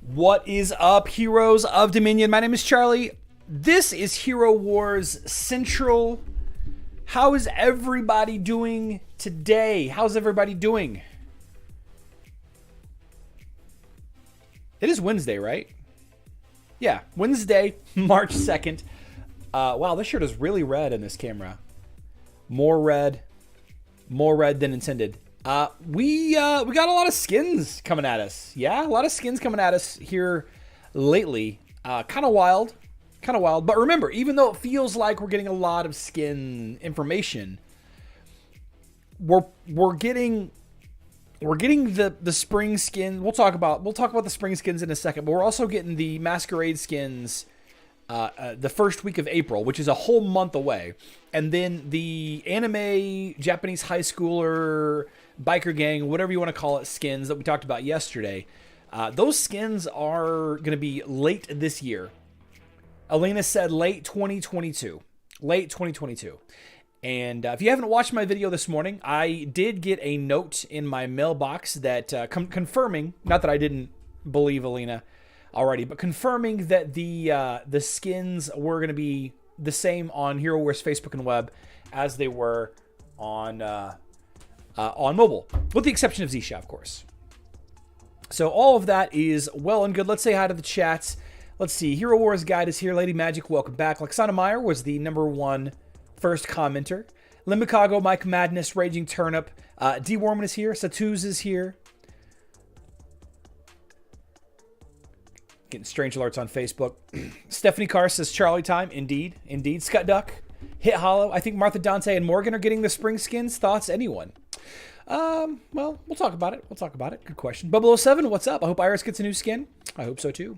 What is up, heroes of Dominion? My name is Charlie. This is Hero Wars Central. How is everybody doing today? How's everybody doing? It is Wednesday, right? Yeah, Wednesday, March 2nd. Wow, this shirt is really red in this camera. More red than intended. We got a lot of skins coming at us. Yeah, a lot of skins coming at us here lately. Kind of wild. But remember, even though it feels like we're getting a lot of skin information, we're getting the spring skin. We'll talk about the spring skins in a second, but we're also getting the masquerade skins the first week of April, which is a whole month away. And then the anime Japanese high schooler biker gang, whatever you want to call it, skins that we talked about yesterday. Those skins are going to be late this year. Elena said late 2022. And if you haven't watched my video this morning, I did get a note in my mailbox that confirming, not that I didn't believe Elena already, but confirming that the skins were going to be the same on Hero Wars Facebook and web as they were on mobile, with the exception of Zisha, of course. So all of that is well and good. Let's say hi to the chats. Let's see. Hero Wars Guide is here. Lady Magic, welcome back. Lexana Meyer was the #1 first commenter. Limbicago, Mike Madness, Raging Turnip. D Warman is here. Satuz is here. Getting strange alerts on Facebook. Stephanie Carr says Charlie time. Indeed. Scott Duck. Hit Hollow. I think Martha, Dante, and Morgan are getting the spring skins. Thoughts? Anyone? Well, we'll talk about it. Good question. Bubble07, what's up? I hope Iris gets a new skin. I hope so too.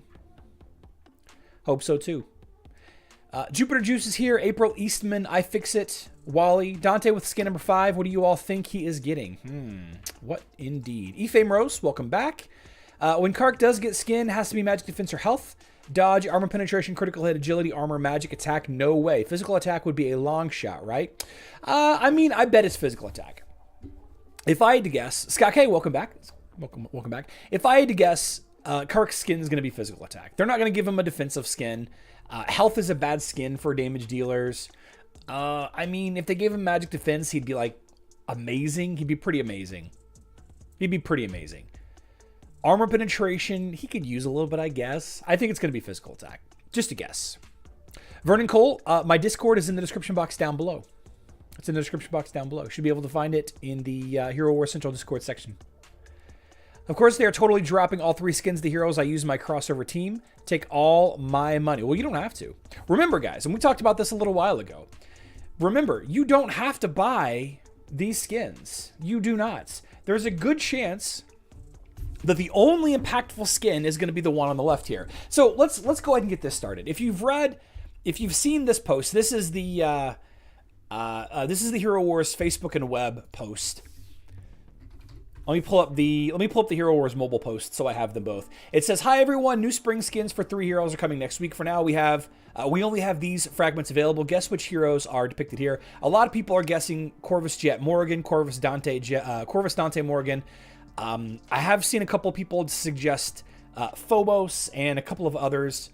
Jupiter Juice is here. April Eastman, iFixit. Wally. Dante with skin #5. What do you all think he is getting? What indeed? Efame Rose, welcome back. When Kark does get skin, has to be magic defense or health. Dodge, armor penetration, critical hit, agility, armor, magic, attack, no way. Physical attack would be a long shot, right? I mean, I bet it's physical attack. If I had to guess, Scott K, welcome back. Welcome back. If I had to guess, Kark's skin is going to be physical attack. They're not going to give him a defensive skin. Health is a bad skin for damage dealers. I mean, if they gave him magic defense, he'd be like amazing. He'd be pretty amazing. Armor penetration, he could use a little bit, I guess. I think it's going to be physical attack. Just a guess. Vernon Cole, my Discord is in the description box down below. It's in the description box down below. You should be able to find it in the Hero Wars Central Discord section. Of course, they are totally dropping all 3 skins to heroes I use in my crossover team. Take all my money. Well, you don't have to. Remember, guys, and we talked about this a little while ago. Remember, you don't have to buy these skins. You do not. There's a good chance that the only impactful skin is going to be the one on the left here. So let's go ahead and get this started. If you've seen this post, this is the Hero Wars Facebook and web post. Let me pull up the Hero Wars mobile post so I have them both. It says, "Hi everyone, new spring skins for 3 heroes are coming next week. For now, we only have these fragments available. Guess which heroes are depicted here." A lot of people are guessing Corvus Jet Morgan, Corvus Dante Morgan. I have seen a couple people suggest Phobos and a couple of others.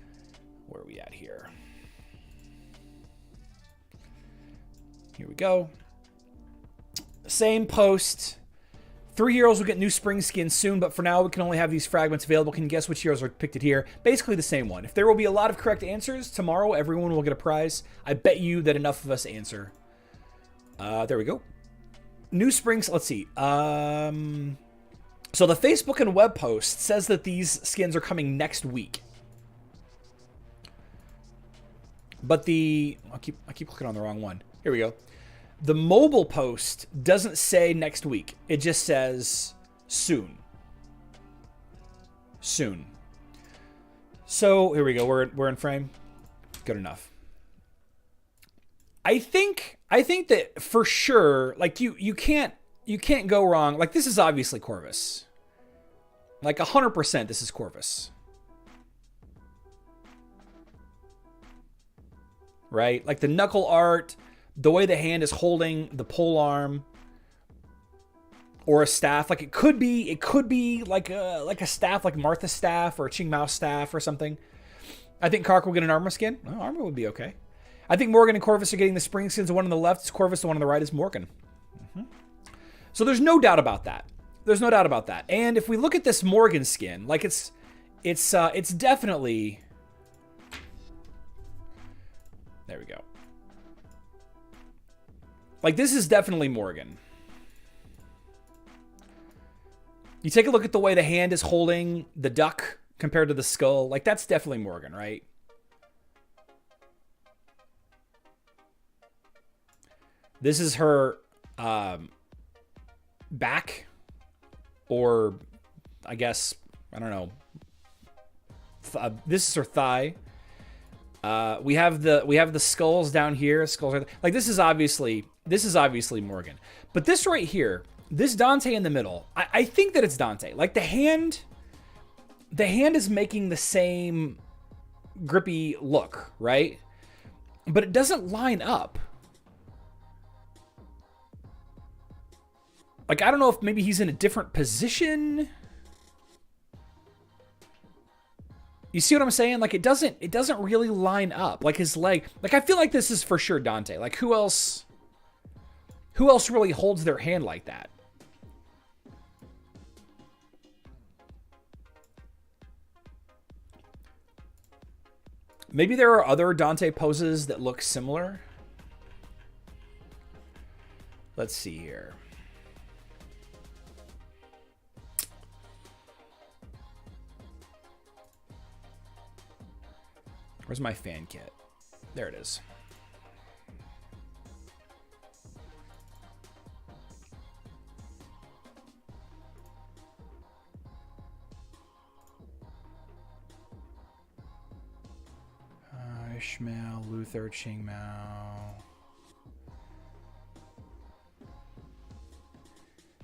Where are we at here? Here we go. Same post. 3 heroes will get new spring skins soon, but for now we can only have these fragments available. Can you guess which heroes are depicted here? Basically the same one. If there will be a lot of correct answers, tomorrow everyone will get a prize. I bet you that enough of us answer. There we go. New springs, let's see. So the Facebook and web post says that these skins are coming next week. But I keep clicking on the wrong one. Here we go. The mobile post doesn't say next week. It just says soon. Soon. So here we go. We're in frame. Good enough. I think that for sure, like you can't go wrong. Like this is obviously Corvus. Like 100% this is Corvus. Right? Like the knuckle art, the way the hand is holding the pole arm. or a staff. Like it could be like a staff, like Martha's staff or a Ching Mao's staff or something. I think Kark will get an armor skin. Well, armor would be okay. I think Morgan and Corvus are getting the spring skins. The one on the left is Corvus. The one on the right is Morgan. So there's no doubt about that. There's no doubt about that. And if we look at this Morgan skin, like it's definitely. There we go. Like this is definitely Morgan. You take a look at the way the hand is holding the duck compared to the skull. Like that's definitely Morgan, right? This is her back, or I guess, I don't know. This is her thigh. We have the skulls down here. Skulls are like this is obviously Morgan. But this right here, this Dante in the middle, I think that it's Dante. Like the hand is making the same grippy look, right? But it doesn't line up. Like, I don't know if maybe he's in a different position. You see what I'm saying? Like, it doesn't really line up. Like, his leg. Like, I feel like this is for sure Dante. Like, who else really holds their hand like that? Maybe there are other Dante poses that look similar. Let's see here. Where's my fan kit? There it is. Ishmael, Luther, Ching Mao.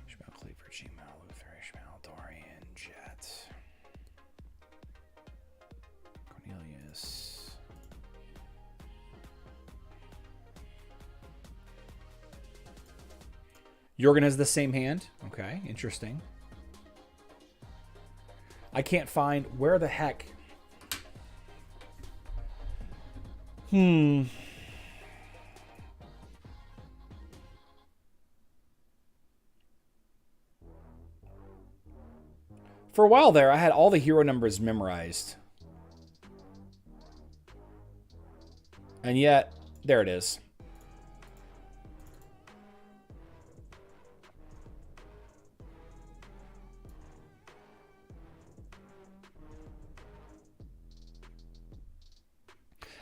Ishmael, Cleaver, Ching Mao, Luther, Ishmael, Dorian, Jet. Cornelius. Jorgen has the same hand. Okay, interesting. I can't find where the heck. For a while there, I had all the hero numbers memorized. And yet, there it is.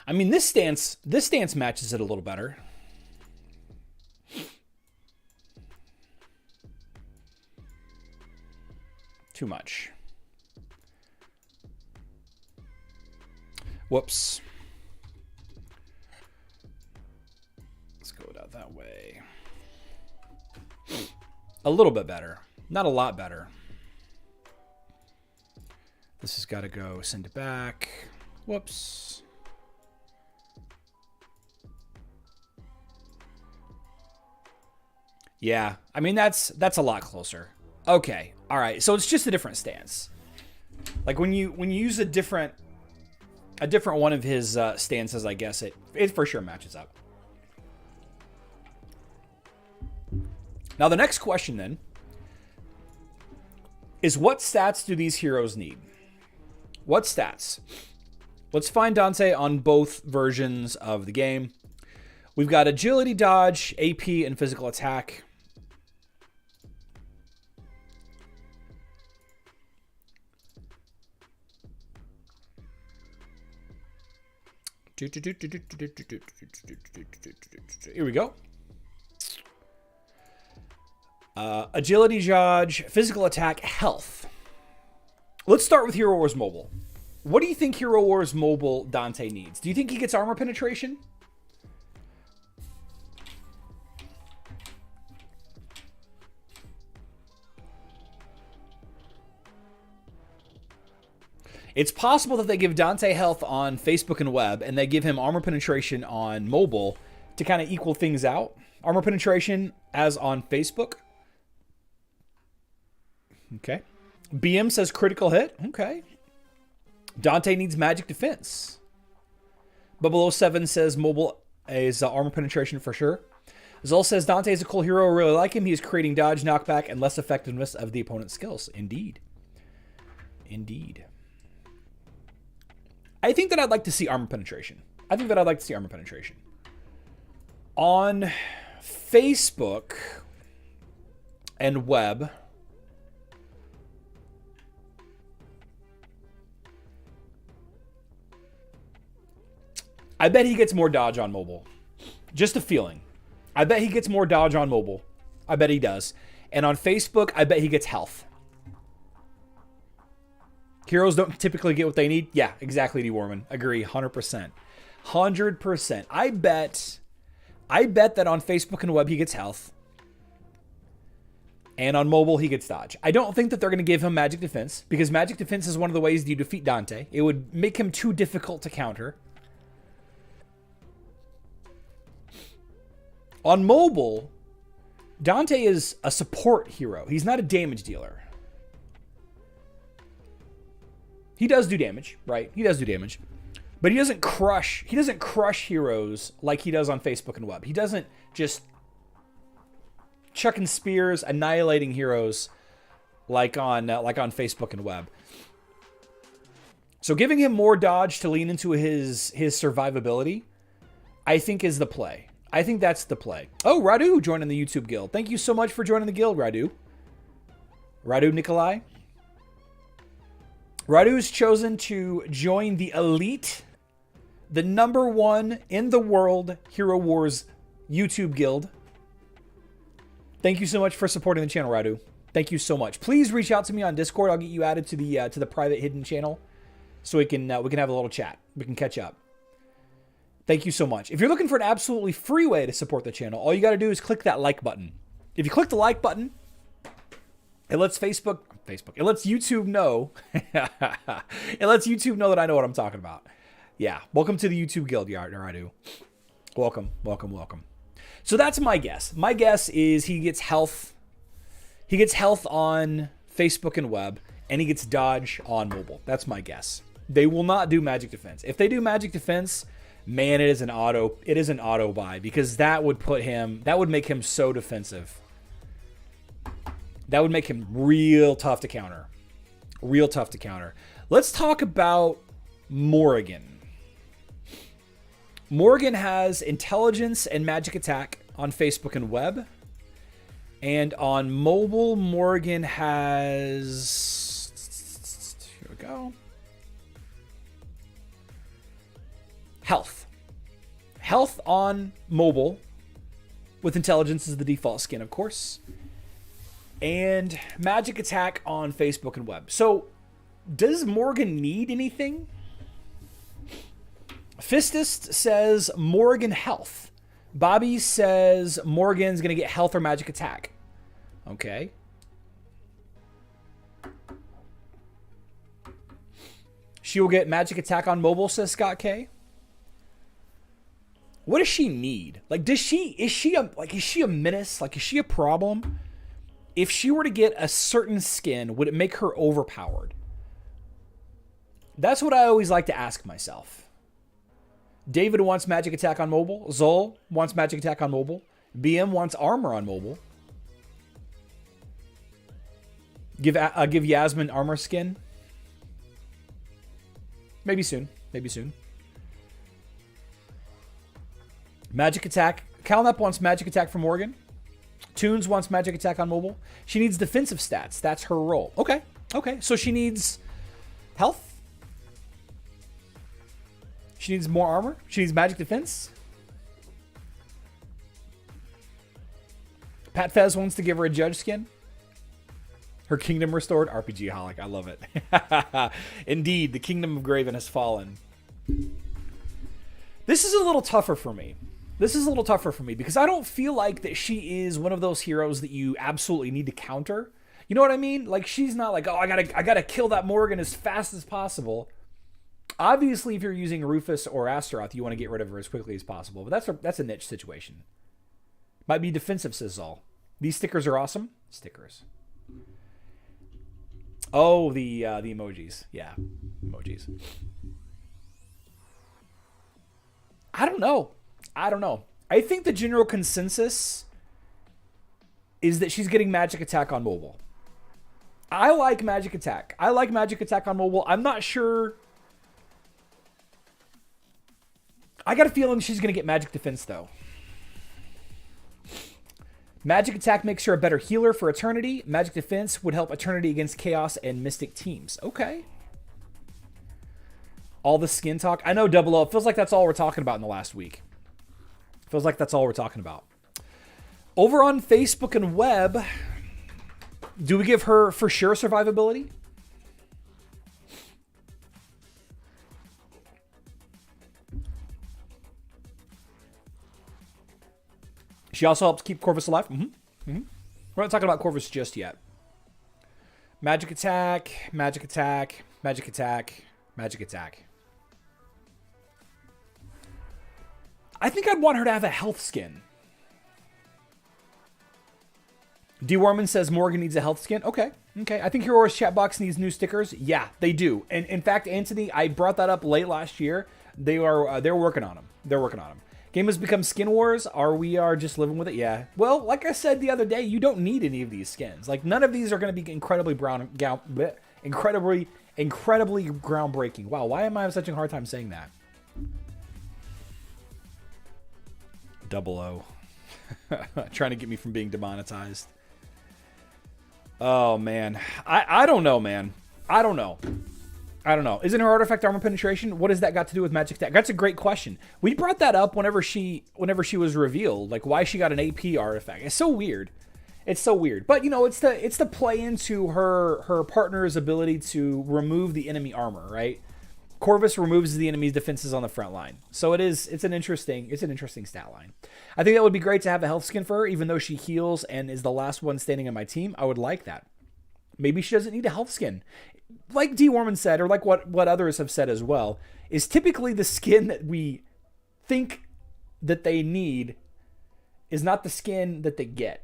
I mean, this stance matches it a little better. Too much. Whoops. Let's go down that way. A little bit better. Not a lot better. This has got to go. Send it back. Whoops. Yeah, I mean that's a lot closer. Okay, all right. So it's just a different stance. Like when you use a different one of his stances, I guess it for sure matches up. Now the next question then is, what stats do these heroes need? What stats? Let's find Dante on both versions of the game. We've got agility, dodge, AP, and physical attack. Here we go. Agility, dodge, physical attack, health. Let's start with Hero Wars Mobile. What do you think Hero Wars Mobile Dante needs? Do you think he gets armor penetration? It's possible that they give Dante health on Facebook and web, and they give him armor penetration on mobile to kind of equal things out. Armor penetration as on Facebook. Okay. BM says critical hit. Okay. Dante needs magic defense. Bubble07 says mobile is armor penetration for sure. Zol says Dante is a cool hero. I really like him. He is creating dodge, knockback, and less effectiveness of the opponent's skills. Indeed. Indeed. I think that I'd like to see armor penetration. On Facebook and web, I bet he gets more dodge on mobile. Just a feeling. I bet he gets more dodge on mobile. I bet he does. And on Facebook, I bet he gets health. Heroes don't typically get what they need. Yeah, exactly, D. Warman. Agree, 100%. 100%. I bet that on Facebook and web he gets health. And on mobile he gets dodge. I don't think that they're going to give him magic defense, because magic defense is one of the ways you defeat Dante. It would make him too difficult to counter. On mobile, Dante is a support hero. He's not a damage dealer. He does do damage, right? He does do damage. But he doesn't crush heroes like he does on Facebook and web. He doesn't just chucking spears, annihilating heroes like on Facebook and web. So giving him more dodge to lean into his survivability, I think is the play. I think that's the play. Oh, Radu joining the YouTube guild. Thank you so much for joining the guild, Radu. Radu Nikolai. Radu's chosen to join the elite, the #1 in the world Hero Wars YouTube guild. Thank you so much for supporting the channel, Radu. Thank you so much. Please reach out to me on Discord. I'll get you added to the private hidden channel, so we can have a little chat. We can catch up. Thank you so much. If you're looking for an absolutely free way to support the channel, all you got to do is click that like button. If you click the like button, it lets Facebook, it lets YouTube know. It lets YouTube know that I know what I'm talking about. Yeah. Welcome to the YouTube guild, Radu. Welcome, welcome, welcome. So that's my guess. My guess is he gets health. He gets health on Facebook and web, and he gets dodge on mobile. That's my guess. They will not do magic defense. If they do magic defense, man, it is an auto buy, because that would make him so defensive. That would make him real tough to counter. Real tough to counter. Let's talk about Morrigan. Morrigan has intelligence and magic attack on Facebook and web. And on mobile, Morrigan has... Here we go. Health. Health on mobile, with intelligence as the default skin, of course. And magic attack on Facebook and web. So, does Morgan need anything? Fistist says Morgan health. Bobby says Morgan's going to get health or magic attack. Okay. She will get magic attack on mobile, says Scott K. What does she need? Like, is she a menace? Like, is she a problem? If she were to get a certain skin, would it make her overpowered? That's what I always like to ask myself. David wants magic attack on mobile. Zol wants magic attack on mobile. BM wants armor on mobile. Give Yasmin armor skin. Maybe soon. Maybe soon. Magic attack. Calnep wants magic attack from Morgan. Toons wants magic attack on mobile. She needs defensive stats. That's her role. Okay. Okay. So she needs health. She needs more armor. She needs magic defense. Pat Fez wants to give her a judge skin. Her kingdom restored. RPG holic. I love it. Indeed, the kingdom of Graven has fallen. This is a little tougher for me. Because I don't feel like that she is one of those heroes that you absolutely need to counter. You know what I mean? Like, she's not like, oh, I gotta kill that Morgan as fast as possible. Obviously, if you're using Rufus or Astaroth, you want to get rid of her as quickly as possible. But that's a niche situation. Might be defensive, says Zol. These stickers are awesome. Stickers. Oh, the emojis. Yeah, emojis. I don't know. I think the general consensus is that she's getting Magic Attack on mobile. I like Magic Attack. On mobile. I'm not sure. I got a feeling she's going to get Magic Defense, though. Magic Attack makes her a better healer for Eternity. Magic Defense would help Eternity against Chaos and Mystic teams. Okay. All the skin talk. I know, Double O. It feels like that's all we're talking about in the last week. Over on Facebook and web, do we give her for sure survivability? She also helps keep Corvus alive. We're not talking about Corvus just yet. Magic Attack, Magic Attack, Magic Attack, Magic Attack. I think I'd want her to have a health skin. D. Warman says Morgan needs a health skin. Okay. I think Heroes chat box needs new stickers. Yeah, they do. And in fact, Anthony, I brought that up late last year. They're working on them. Game has become Skin Wars. We are just living with it. Yeah. Well, like I said the other day, you don't need any of these skins. Like, none of these are going to be incredibly groundbreaking. Wow, why am I having such a hard time saying that? Double O. Trying to get me from being demonetized. Oh, man. I don't know, man. I don't know. Isn't her artifact armor penetration? What has that got to do with Magic Attack? That's a great question. We brought that up whenever she was revealed, like why she got an AP artifact. It's so weird. But it's to play into her partner's ability to remove the enemy armor, right? Corvus removes the enemy's defenses on the front line. So it's an interesting stat line. I think that would be great to have a health skin for her, even though she heals and is the last one standing on my team. I would like that. Maybe she doesn't need a health skin. Like D. Warman said, or like what others have said as well, is typically the skin that we think that they need is not the skin that they get,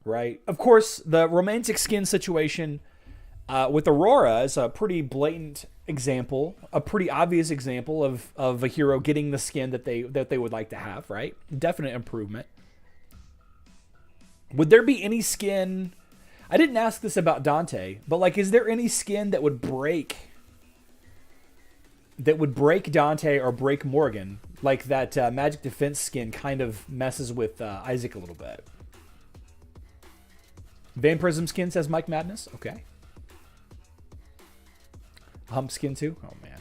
right? Of course, the romantic skin situation with Aurora is a pretty blatant example, a pretty obvious example of a hero getting the skin that they would like to have, right? Definite improvement. Would there be any skin... I didn't ask this about Dante, but like, is there any skin that would break Dante or break Morgan, like that Magic Defense skin kind of messes with Isaac a little bit? Van Prism skin says Mike Madness. Okay. Hump skin too. Oh man.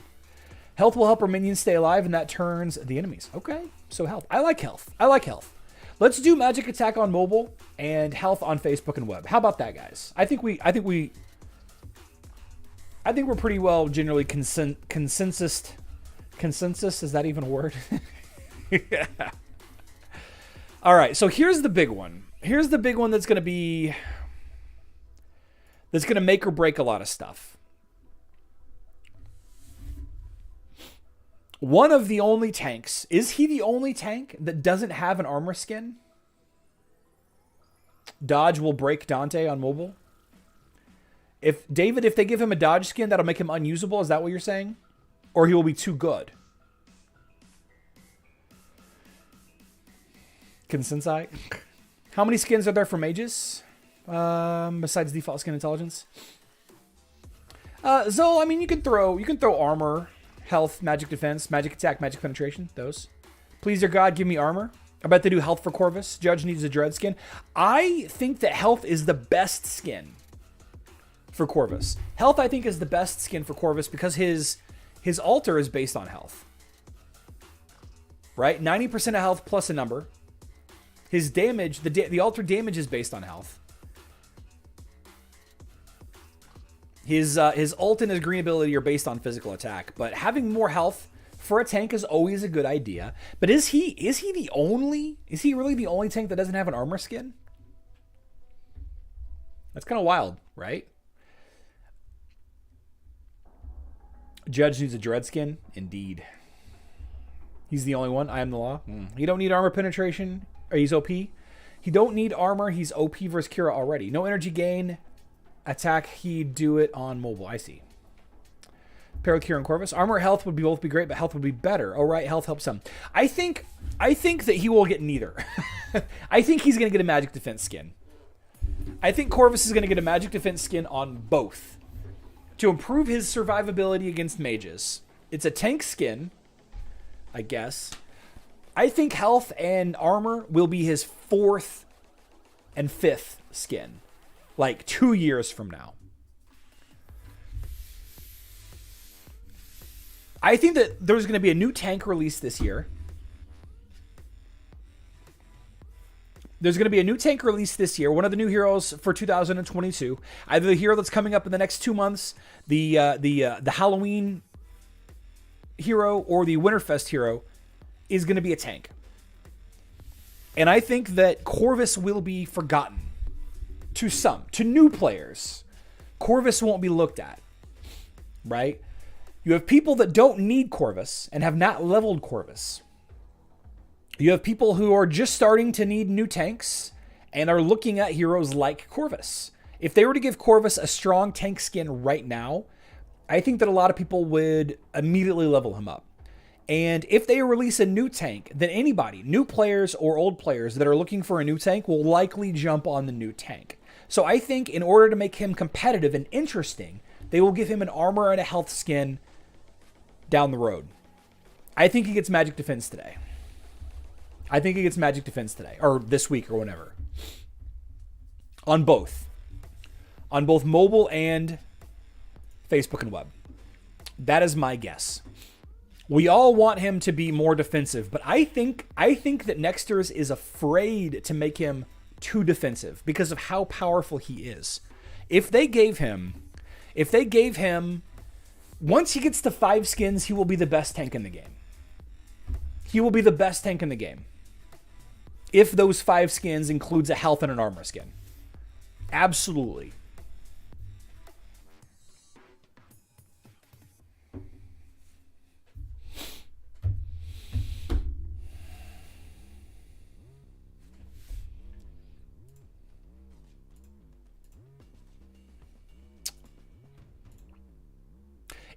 Health will help our minions stay alive, and that turns the enemies. Okay. So health. I like health. Let's do Magic Attack on mobile and health on Facebook and web. How about that, guys? I think we're pretty well generally consensus. Consensus, is that even a word? Yeah. All right, so here's the big one. Here's the big one that's going to make or break a lot of stuff. One of the only tanks. Is he the only tank that doesn't have an armor skin? Dodge will break Dante on mobile. If they give him a dodge skin, that'll make him unusable. Is that what you're saying? Or he will be too good? Consensi? How many skins are there for mages? Besides default skin intelligence? Zol, I mean, you can throw armor, health, magic defense, magic attack, magic penetration. Those. Please, dear God, give me armor. I bet they do health for Corvus. Judge needs a dread skin. I think that health is the best skin for Corvus. Health, I think, is the best skin for Corvus because his altar is based on health. Right? 90% of health plus a number. His damage, the altar damage is based on health. His ult and his green ability are based on physical attack, but having more health for a tank is always a good idea. But is he really the only tank that doesn't have an armor skin? That's kind of wild, right? Judge needs a dread skin. Indeed. He's the only one. I am the law. You don't need armor penetration. Or he's OP. He don't need armor. He's OP versus Kira already. No energy gain. attack, he'd do it on mobile. I see. Pair with Kieran Corvus. Armor health would both be great, but health would be better. Oh, right. Health helps some. I think that he will get neither. I think he's going to get a magic defense skin. I think Corvus is going to get a magic defense skin on both to improve his survivability against mages. It's a tank skin, I guess. I think health and armor will be his 4th and 5th skin, like 2 years from now. I think that there's going to be a new tank released this year. There's going to be a new tank released this year. One of the new heroes for 2022. Either the hero that's coming up in the next 2 months, the Halloween hero, or the Winterfest hero is going to be a tank. And I think that Corvus will be forgotten to some, to new players. Corvus won't be looked at, right? You have people that don't need Corvus and have not leveled Corvus. You have people who are just starting to need new tanks and are looking at heroes like Corvus. If they were to give Corvus a strong tank skin right now, I think that a lot of people would immediately level him up. And if they release a new tank, then anybody, new players or old players that are looking for a new tank, will likely jump on the new tank. So I think in order to make him competitive and interesting, they will give him an armor and a health skin down the road. I think he gets magic defense today. Or this week, or whenever. On both mobile and Facebook and web. That is my guess. We all want him to be more defensive, but I think that Nexters is afraid to make him too defensive because of how powerful he is. If they gave him, once he gets to 5 skins, he will be the best tank in the game. If those 5 skins includes a health and an armor skin. Absolutely.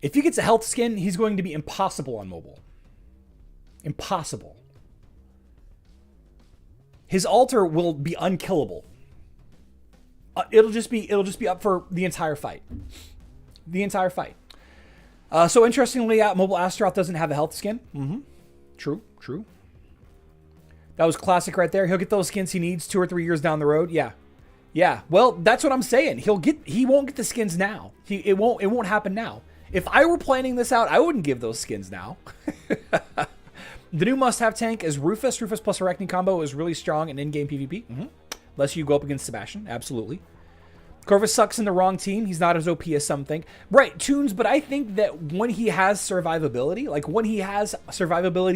If he gets a health skin, he's going to be impossible on mobile. Impossible. His altar will be unkillable. It'll just be up for the entire fight. So interestingly, mobile Astaroth doesn't have a health skin. True. That was classic right there. He'll get those skins he needs 2 or 3 years down the road. Yeah. Well, that's what I'm saying. He won't get the skins now. It won't happen now. If I were planning this out, I wouldn't give those skins now. The new must-have tank is Rufus. Rufus plus Arachne combo is really strong in in-game PvP. Unless you go up against Sebastian. Absolutely. Corvus sucks in the wrong team. He's not as OP as some think. Right, Tunes, but I think that when he has survivability,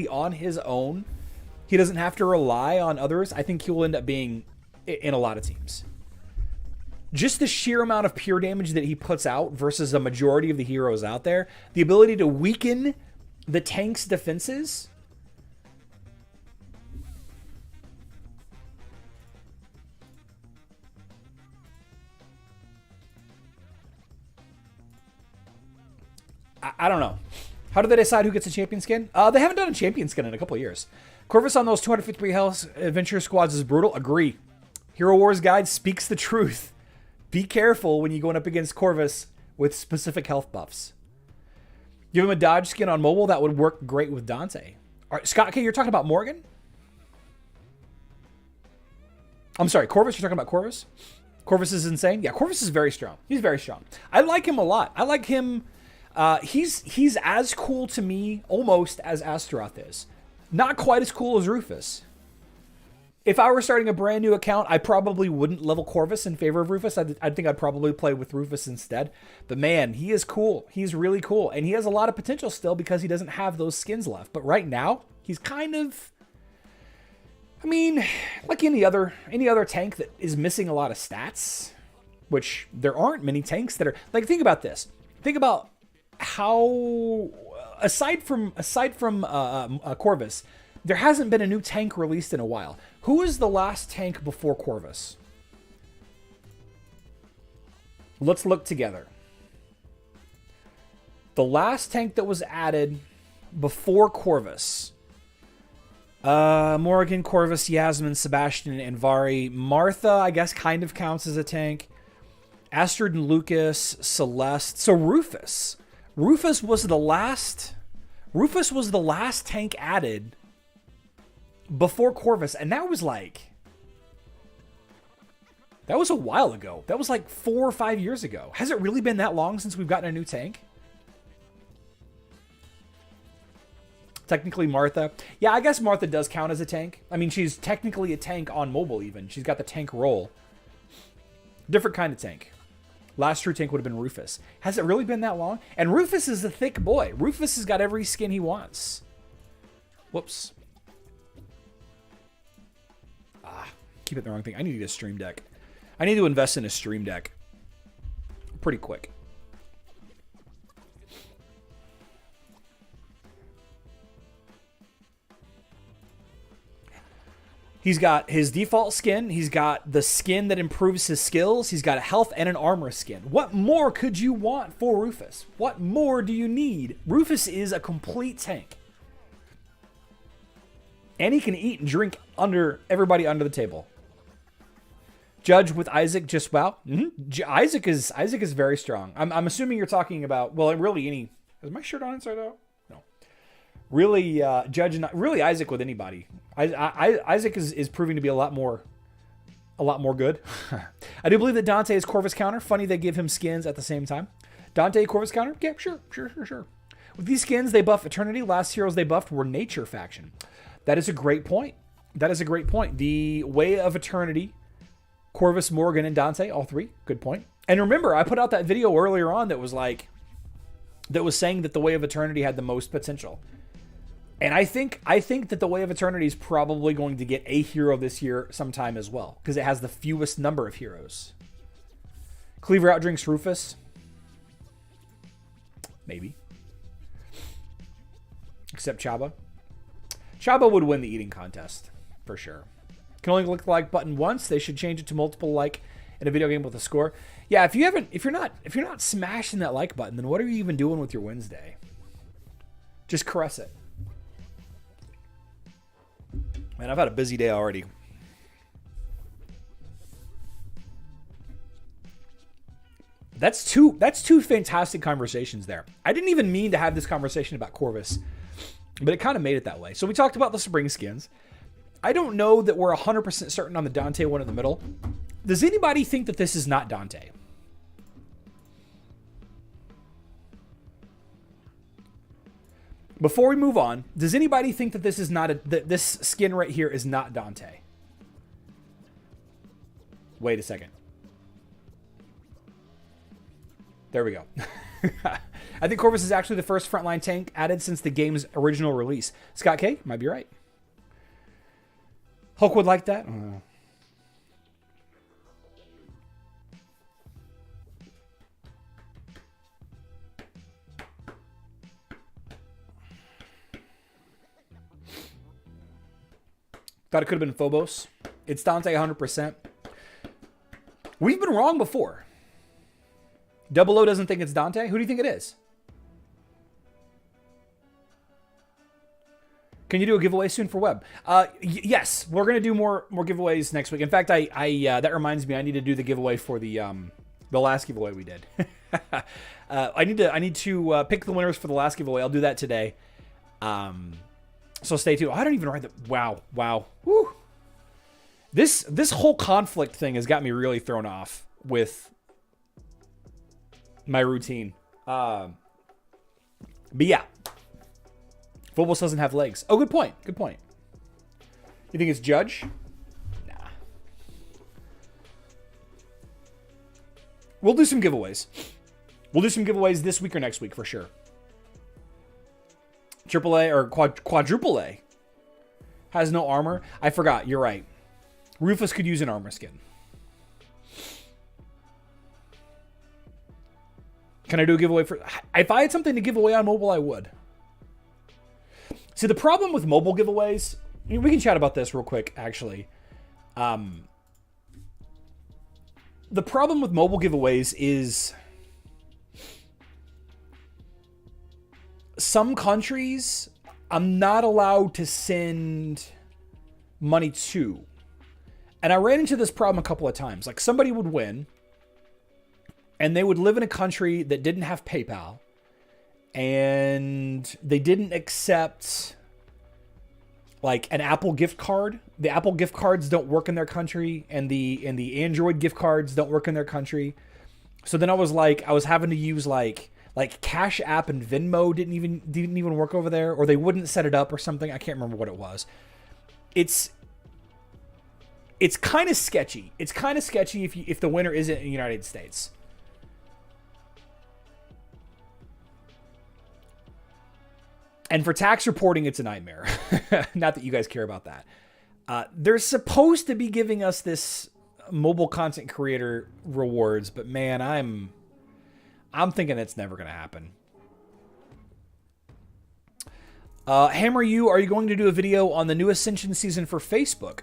on his own, he doesn't have to rely on others. I think he will end up being in a lot of teams. Just the sheer amount of pure damage that he puts out versus a majority of the heroes out there, the ability to weaken the tank's defenses. I don't know. How do they decide who gets a champion skin? They haven't done a champion skin in a couple of years. Corvus on those 253 health adventure squads is brutal. Agree. Hero Wars Guide speaks the truth. Be careful when you're going up against Corvus with specific health buffs. Give him a dodge skin on mobile. That would work great with Dante. All right, Scott, okay, you're talking about Morgan? I'm sorry, Corvus? You're talking about Corvus? Corvus is insane? Yeah, Corvus is very strong. He's very strong. I like him a lot. I like him. He's as cool to me almost as Astaroth is. Not quite as cool as Rufus. If I were starting a brand new account, I probably wouldn't level Corvus in favor of Rufus. I think I'd probably play with Rufus instead. But man, he is cool. He's really cool. And he has a lot of potential still because he doesn't have those skins left. But right now, he's kind of... I mean, like any other tank that is missing a lot of stats, which there aren't many tanks that are... Like, think about this. Think about how... Aside from Corvus, there hasn't been a new tank released in a while. Who is the last tank before Corvus? Let's look together. The last tank that was added before Corvus. Morgan, Corvus, Yasmin, Sebastian, and Vari. Martha, I guess, kind of counts as a tank. Astrid and Lucas, Celeste. So Rufus. Rufus was the last tank added before Corvus, and that was a while ago. That was like 4 or 5 years ago. Has it really been that long since we've gotten a new tank? Technically Martha. Yeah, I guess Martha does count as a tank. I mean, she's technically a tank on mobile even. She's got the tank role. Different kind of tank. Last true tank would have been Rufus. Has it really been that long? And Rufus is a thick boy. Rufus has got every skin he wants. Whoops. Keep it the wrong thing. I need to get a stream deck. I need to invest in a stream deck pretty quick. He's got his default skin. He's got the skin that improves his skills. He's got a health and an armor skin. What more could you want for Rufus? What more do you need? Rufus is a complete tank. And he can eat and drink everybody under the table. Judge with Isaac, just wow. Isaac is very strong. I'm assuming you're talking about, well, really any. Is my shirt on inside out? No. Really, Judge and really Isaac with anybody. Isaac is proving to be a lot more good. I do believe that Dante is Corvus counter. Funny they give him skins at the same time. Dante Corvus counter? Yeah, sure. With these skins, they buff Eternity. Last heroes they buffed were Nature faction. That is a great point. The Way of Eternity, Corvus, Morgan, and Dante, all three. Good point. And remember, I put out that video earlier on that was saying that the Way of Eternity had the most potential. And I think that the Way of Eternity is probably going to get a hero this year sometime as well, because it has the fewest number of heroes. Cleaver outdrinks Rufus. Maybe. Except Chaba. Chaba would win the eating contest, for sure. Can only click the like button once. They should change it to multiple like in a video game with a score. Yeah, if you're not smashing that like button, then what are you even doing with your Wednesday? Just caress it. Man, I've had a busy day already. That's two fantastic conversations there. I didn't even mean to have this conversation about Corvus, but it kind of made it that way. So we talked about the spring skins. I don't know that we're 100% certain on the Dante one in the middle. Does anybody think that this is not Dante? Before we move on, does anybody think that this is not that this skin right here is not Dante? Wait a second. There we go. I think Corvus is actually the first frontline tank added since the game's original release. Scott K might be right. Hulk would like that. Thought it could have been Phobos. It's Dante 100%. We've been wrong before. Double O doesn't think it's Dante. Who do you think it is? Can you do a giveaway soon for Web? Yes, we're gonna do more giveaways next week. In fact, I that reminds me, I need to do the giveaway for the last giveaway we did. I need to pick the winners for the last giveaway. I'll do that today. So stay tuned. I don't even write the wow. Woo. This whole conflict thing has got me really thrown off with my routine. But yeah. Phobos doesn't have legs. Oh, good point. You think it's Judge? Nah. We'll do some giveaways. This week or next week for sure. AAA or quadruple A has no armor. I forgot. You're right. Rufus could use an armor skin. Can I do a giveaway for... If I had something to give away on mobile, I would. See, the problem with mobile giveaways... We can chat about this real quick, actually. The problem with mobile giveaways is some countries I'm not allowed to send money to. And I ran into this problem a couple of times. Like somebody would win and they would live in a country that didn't have PayPal and they didn't accept like an Apple gift card. The Apple gift cards don't work in their country and the Android gift cards don't work in their country. So then I was having to use like Cash App and Venmo didn't even work over there, or they wouldn't set it up or something. I can't remember what it was. It's kind of sketchy. It's kind of sketchy if the winner isn't in the United States. And for tax reporting, it's a nightmare. Not that you guys care about that. They're supposed to be giving us this mobile content creator rewards, but man, I'm thinking it's never going to happen. Hammer you, are you going to do a video on the new Ascension season for Facebook?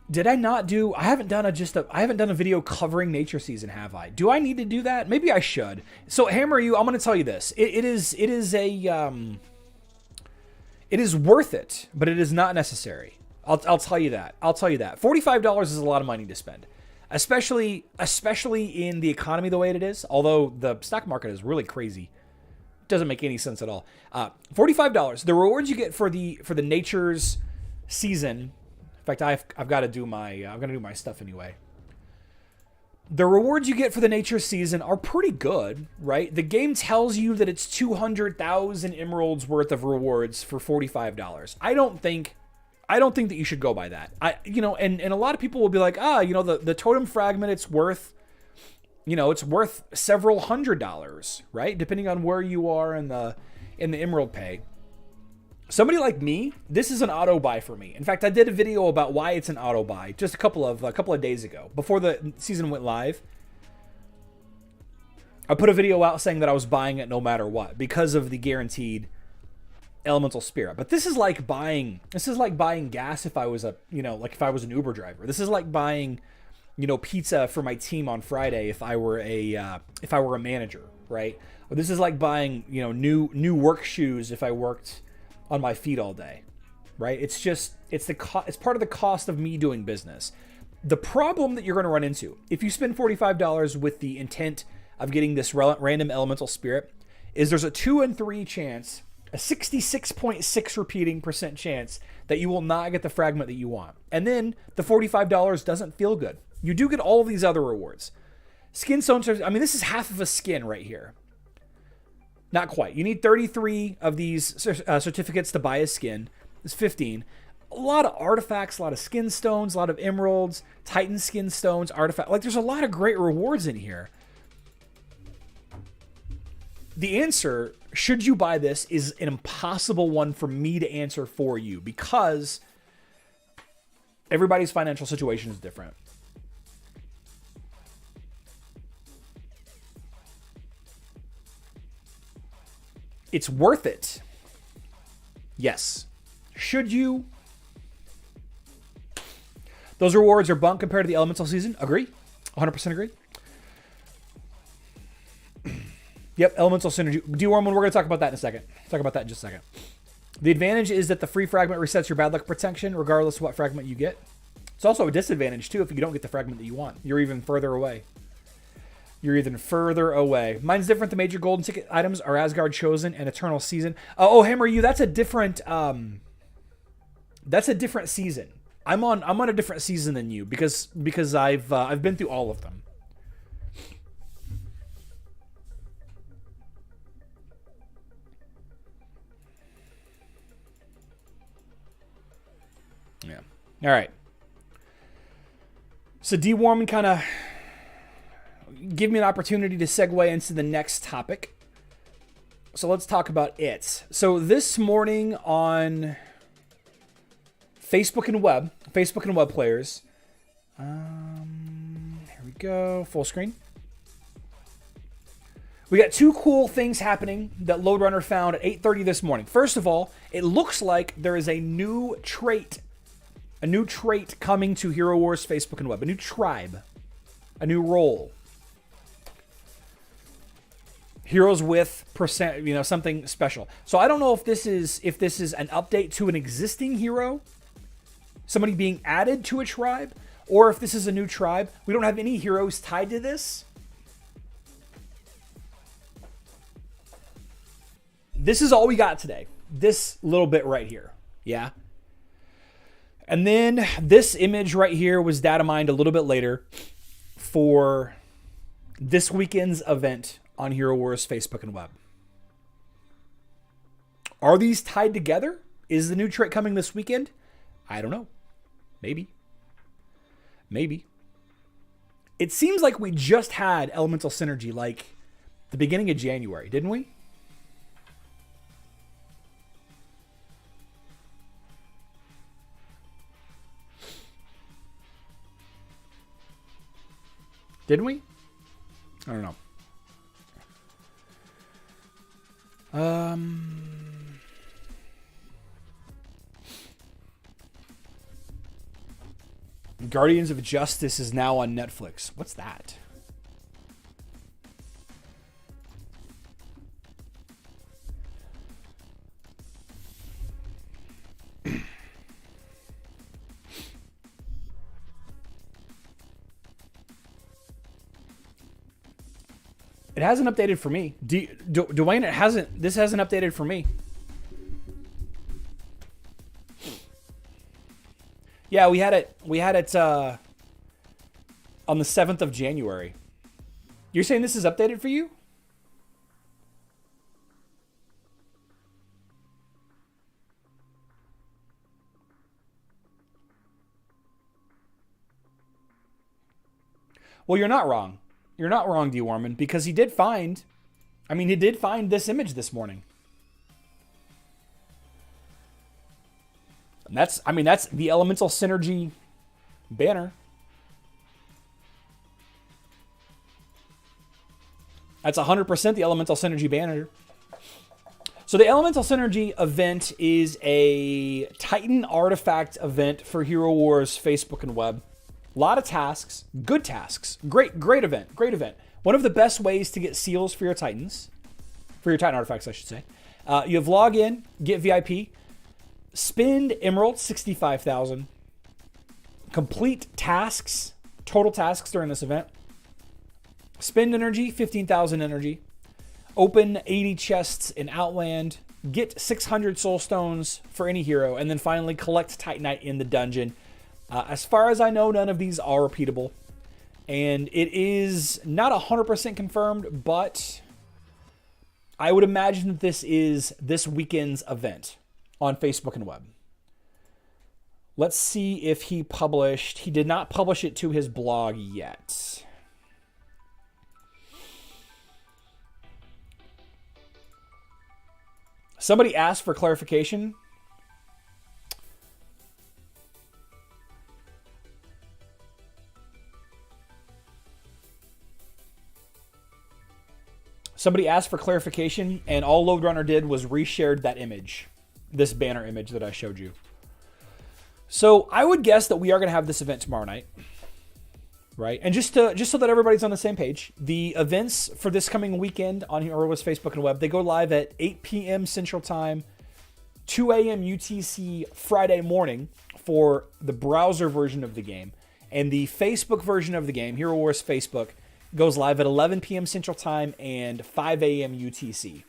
Did I not do? I haven't done a video covering Nature season, have I? Do I need to do that? Maybe I should. So Hammer you, I'm going to tell you this. It is worth it, but it is not necessary. I'll tell you that. $45 is a lot of money to spend, especially in the economy the way it is. Although the stock market is really crazy, it doesn't make any sense at all. $45. The rewards you get for the Nature's season. In fact, I'm gonna do my stuff anyway. The rewards you get for the Nature season are pretty good, right? The game tells you that it's 200,000 emeralds worth of rewards for $45. I don't think that you should go by that. And a lot of people will be like, the totem fragment, it's worth several $100s, right? Depending on where you are in the emerald pay. Somebody like me, this is an auto buy for me. In fact, I did a video about why it's an auto buy just a couple of days ago, before the season went live. I put a video out saying that I was buying it no matter what because of the guaranteed elemental spirit. But this is like buying gas if I was an Uber driver. This is like buying, pizza for my team on Friday if I were a manager, right? Or this is like buying, new work shoes if I worked on my feet all day, right? It's part of the cost of me doing business. The problem that you're going to run into if you spend $45 with the intent of getting this random elemental spirit is there's a 2 in 3 chance, a 66.6 repeating % chance that you will not get the fragment that you want. And then the $45 doesn't feel good. You do get all of these other rewards. Skin stones, this is half of a skin right here. Not quite. You need 33 of these certificates to buy a skin. It's 15. A lot of artifacts, a lot of skin stones, a lot of emeralds, Titan skin stones, artifact. Like, there's a lot of great rewards in here. The answer, should you buy this, is an impossible one for me to answer for you because everybody's financial situation is different. It's worth it. Yes. Should you? Those rewards are bunk compared to the elemental season. Agree. 100% agree. Yep, elemental synergy. Deworm, we're going to talk about that in a second. Talk about that in just a second. The advantage is that the free fragment resets your bad luck protection regardless of what fragment you get. It's also a disadvantage, too, if you don't get the fragment that you want. You're even further away. Mine's different. The major golden ticket items are Asgard Chosen and Eternal Season. Hammer, that's a different season. I'm on a different season than you because I've been through all of them. Yeah. All right. So deworming kind of give me an opportunity to segue into the next topic. So let's talk about it. So this morning on Facebook and web players. Here we go. Full screen. We got 2 cool things happening that Lode Runner found at 8:30 this morning. First of all, it looks like there is a new trait coming to Hero Wars Facebook and web, a new tribe. a new role. Heroes with percent, something special. So I don't know if this is an update to an existing hero, somebody being added to a tribe, or if this is a new tribe. We don't have any heroes tied to this. This is all we got today. This little bit right here. Yeah. And then this image right here was data mined a little bit later for this weekend's event on Hero Wars Facebook and web. Are these tied together? Is the new trait coming this weekend? I don't know. Maybe. It seems like we just had Elemental Synergy like the beginning of January, didn't we? Didn't we? I don't know. Guardians of Justice is now on Netflix. What's that? It hasn't updated for me. Dwayne, this hasn't updated for me. Yeah, we had it on the 7th of January. You're saying this is updated for you? Well, you're not wrong. You're not wrong, D. Warman, because he did find this image this morning. And that's the Elemental Synergy banner. That's 100% the Elemental Synergy banner. So the Elemental Synergy event is a Titan artifact event for Hero Wars Facebook and web. A lot of tasks, good tasks, great event. One of the best ways to get seals for your Titans, for your Titan artifacts, I should say. You have log in, get VIP, spend Emerald, 65,000, complete tasks, total tasks during this event, spend energy, 15,000 energy, open 80 chests in Outland, get 600 soul stones for any hero, and then finally collect Titanite in the dungeon. As far as I know, none of these are repeatable. And it is not 100% confirmed, but I would imagine that this is this weekend's event on Facebook and web. Let's see if he published. He did not publish it to his blog yet. Somebody asked for clarification. Somebody asked for clarification, and all Lode Runner did was reshared that image, this banner image that I showed you. So I would guess that we are going to have this event tomorrow night, right? And just so that everybody's on the same page, the events for this coming weekend on Hero Wars Facebook and web, they go live at 8 p.m. Central Time, 2 a.m. UTC Friday morning for the browser version of the game, and the Facebook version of the game, Hero Wars Facebook, goes live at 11 p.m. Central Time and 5 a.m. UTC,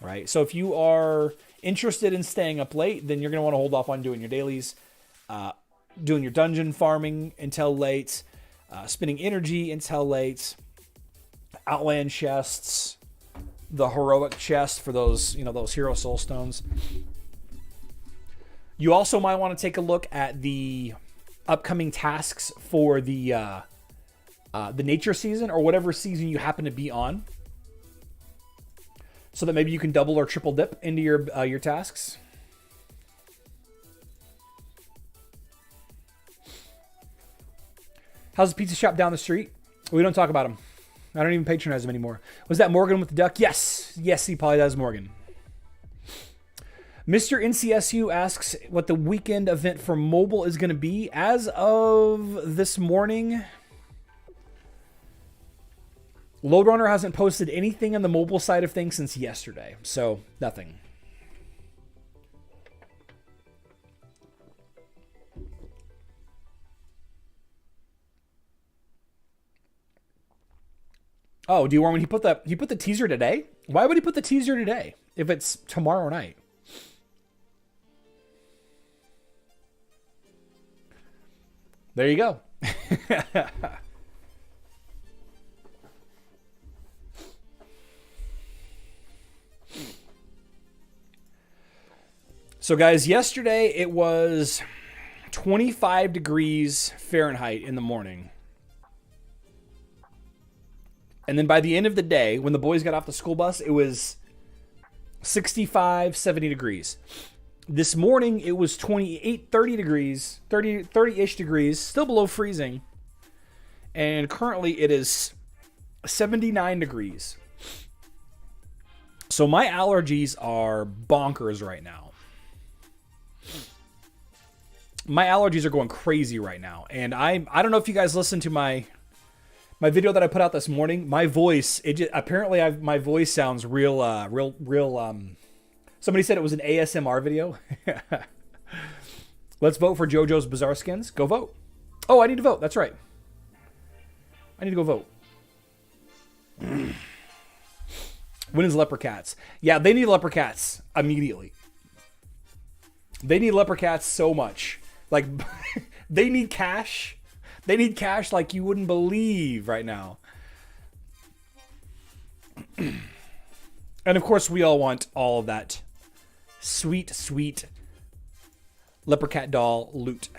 right? So if you are interested in staying up late, then you're going to want to hold off on doing your dailies, doing your dungeon farming until late, spending energy until late, Outland chests, the heroic chest for those, those hero soul stones. You also might want to take a look at the upcoming tasks for the nature season or whatever season you happen to be on, so that maybe you can double or triple dip into your tasks. How's the pizza shop down the street? We don't talk about him. I don't even patronize him anymore. Was that Morgan with the duck? Yes, he probably does, Morgan. Mr. NCSU asks what the weekend event for mobile is going to be. As of this morning, Lode Runner hasn't posted anything on the mobile side of things since yesterday. So, nothing. Oh, do you want when he put the teaser today? Why would he put the teaser today if it's tomorrow night? There you go. So guys, yesterday it was 25 degrees Fahrenheit in the morning. And then by the end of the day, when the boys got off the school bus, it was 65, 70 degrees. This morning, it was 28, 30 degrees, 30-ish degrees, still below freezing. And currently, it is 79 degrees. So my allergies are bonkers right now. My allergies are going crazy right now. And I don't know if you guys listened to my video that I put out this morning. My voice, my voice sounds real. Somebody said it was an ASMR video. Let's vote for JoJo's Bizarre Skins. Go vote. Oh, I need to vote. That's right. I need to go vote. When is Leper Cats? Yeah, they need Leper Cats immediately. They need Leper Cats so much. Like, they need cash. They need cash like you wouldn't believe right now. And of course, we all want all of that sweet, sweet Leper Cat doll loot.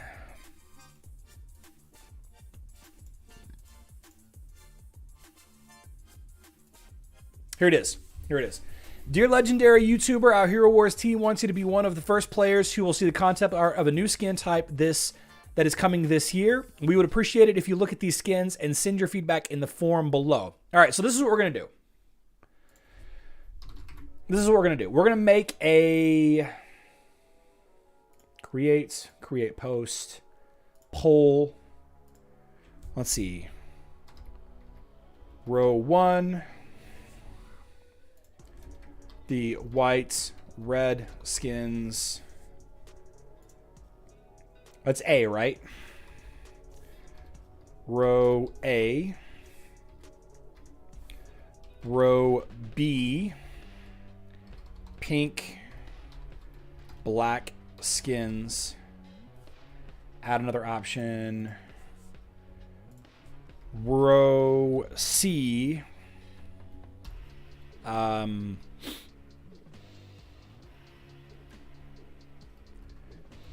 Here it is. Here it is. Dear legendary YouTuber, our Hero Wars team wants you to be one of the first players who will see the concept art of a new skin type that is coming this year. We would appreciate it if you look at these skins and send your feedback in the forum below. All right, so this is what we're going to do. This is what we're going to do. We're going to make a create post, poll. Let's see. Row 1. The white, red skins. That's A, right? Row A. Row B. Pink, black skins. Add another option. Row C.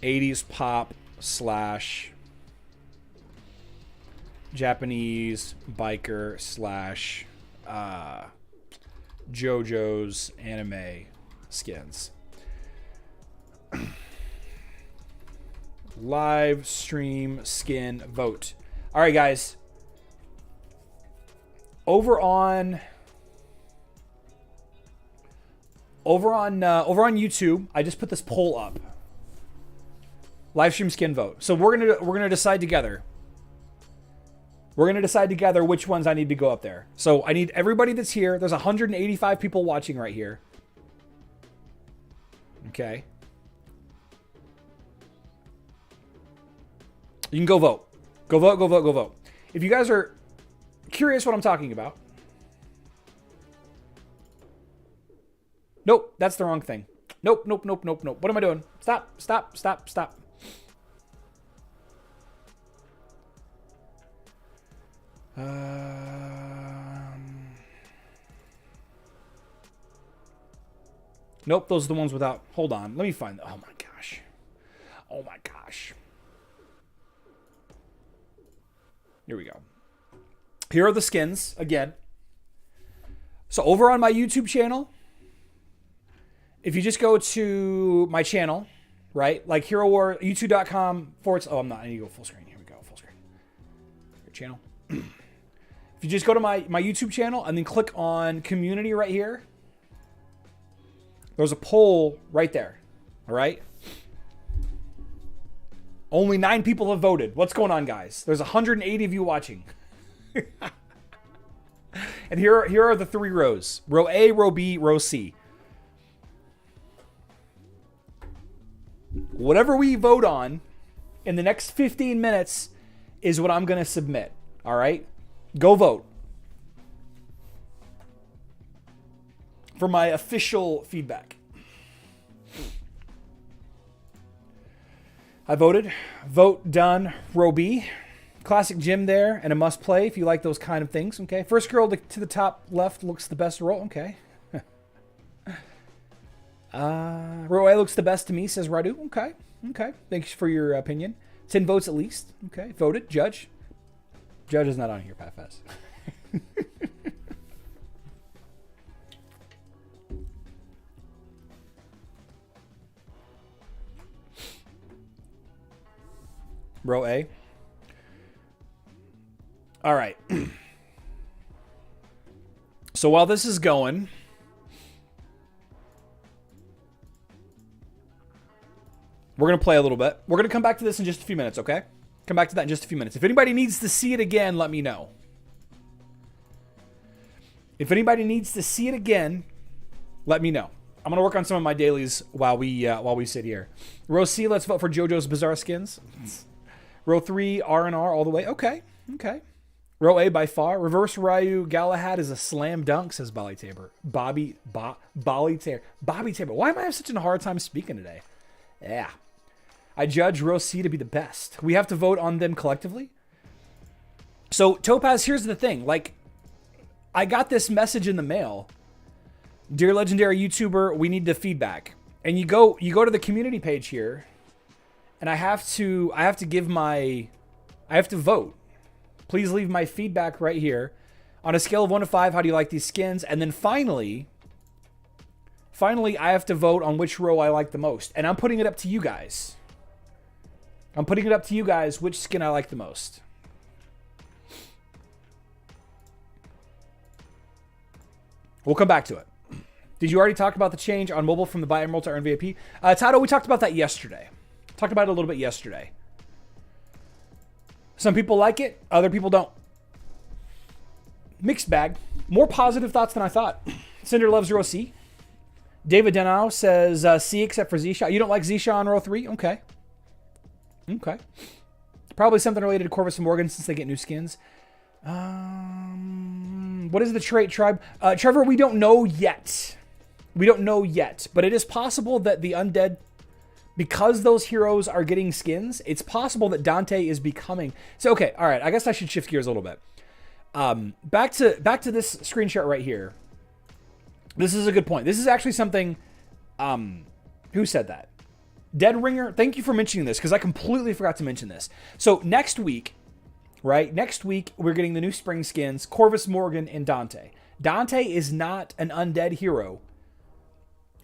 80s pop / Japanese biker / JoJo's anime skins. Live stream skin vote. All right, guys. Over on YouTube, I just put this poll up. Live stream skin vote. So we're gonna decide together. We're gonna decide together which ones I need to go up there. So I need everybody that's here. There's 185 people watching right here. Okay. You can go vote. Go vote, go vote, go vote. If you guys are curious what I'm talking about. Nope, that's the wrong thing. Nope, nope, nope, nope, nope. What am I doing? Stop, stop, stop, stop. Nope, those are the ones without. Hold on, let me find. Oh my gosh. Oh my gosh. Here we go. Here are the skins again. So over on my YouTube channel, if you just go to my channel, right? Like Hero War, youtube.com/. Oh, I'm not. I need to go full screen. Here we go. Full screen. Your channel. If you just go to my YouTube channel and then click on community right here, there's a poll right there. All right. Only 9 people have voted. What's going on, guys? There's 180 of you watching. And here are the 3 rows. Row A, row B, row C. Whatever we vote on in the next 15 minutes is what I'm going to submit. All right? Go vote for my official feedback. I voted. Vote done. Row B. Classic gym there and a must play if you like those kind of things. Okay. First girl to the top left looks the best roll. Okay. Row A looks the best to me, says Radu. Okay. Okay. Thanks for your opinion. 10 votes at least. Okay. Voted. Judge. Judge is not on here, Pat Fest. Row A. All right. So while this is going, we're going to play a little bit. We're going to come back to this in just a few minutes, okay? Come back to that in just a few minutes. If anybody needs to see it again, let me know. If anybody needs to see it again, let me know. I'm going to work on some of my dailies while we sit here. Row C, let's vote for JoJo's Bizarre Skins. Row 3, R&R all the way. Okay. Okay. Row A by far. Reverse Ryu Galahad is a slam dunk, says Bobby Tabor. Bobby Tabor. Why am I having such a hard time speaking today? Yeah. I judge row C to be the best. We have to vote on them collectively. So, Topaz, here's the thing. Like, I got this message in the mail. Dear legendary YouTuber, we need the feedback. And you go to the community page here, and I have to vote. Please leave my feedback right here. On a scale of 1 to 5, how do you like these skins? And then finally, I have to vote on which row I like the most. And I'm putting it up to you guys. Which skin I like the most. We'll come back to it. Did you already talk about the change on mobile from the buy emerald to earn VIP? Tato, we talked about that yesterday. Talked about it a little bit yesterday. Some people like it, other people don't. Mixed bag. More positive thoughts than I thought. Cinder loves row C. David Denau says C except for Z-Shot. You don't like Z-Shot on row 3? Okay. Okay. Probably something related to Corvus and Morgan since they get new skins. What is the trait tribe? Trevor, we don't know yet. But it is possible that the undead, because those heroes are getting skins, it's possible that Dante is becoming... So, okay, all right. I guess I should shift gears a little bit. Back to this screenshot right here. This is a good point. This is actually something... who said that? Dead Ringer, thank you for mentioning this, because I completely forgot to mention this. So, next week, right? Next week, we're getting the new spring skins, Corvus, Morgan, and Dante. Dante is not an undead hero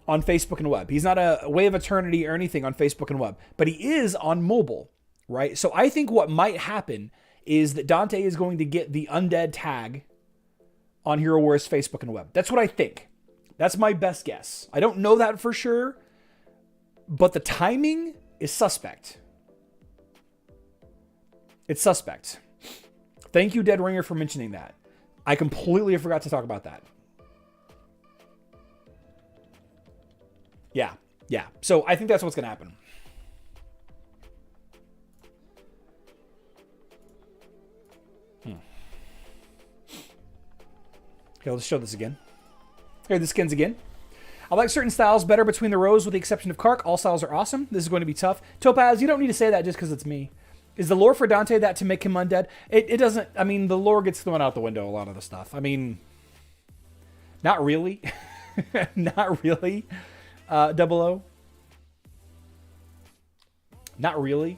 on Facebook and web. He's not a Way of Eternity or anything on Facebook and web, but he is on mobile, right? So I think what might happen is that Dante is going to get the undead tag on Hero Wars Facebook and web. That's what I think. That's my best guess. I don't know that for sure, but the timing is suspect. It's suspect. Thank you, Dead Ringer, for mentioning that. I completely forgot to talk about that. Yeah. So I think that's what's going to happen. Okay, let's show this again. Here are the skins again. I like certain styles better between the rows with the exception of Kark. All styles are awesome. This is going to be tough. Topaz, you don't need to say that just because it's me. Is the lore for Dante that to make him undead? It doesn't. I mean, the lore gets thrown out the window, a lot of the stuff. I mean, not really. Not really. Double O. Not really.